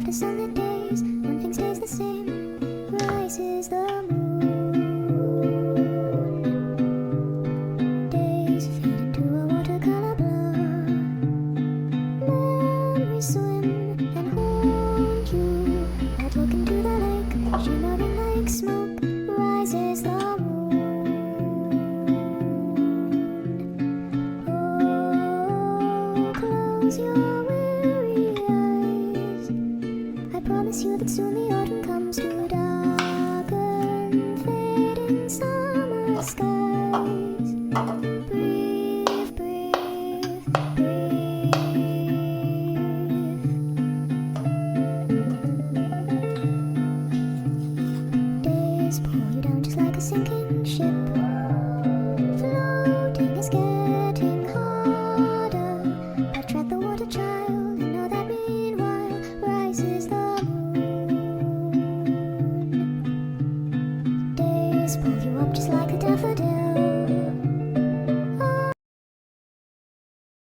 after sunlit days, one thing stays the same: rises the moon. Days fade into a watercolor blur. Memories swim and haunt you. I'd look into the lake, shimmering like smoke. Rises the moon. Oh, close your weary eyes. I promise you that soon the autumn comes to darken fading summer skies. Breathe, breathe, breathe. Days pull you down just like a sinking ship. Floating is getting harder. I track the water child and know that meanwhile rises the moon. Days pull you up just like a daffodil.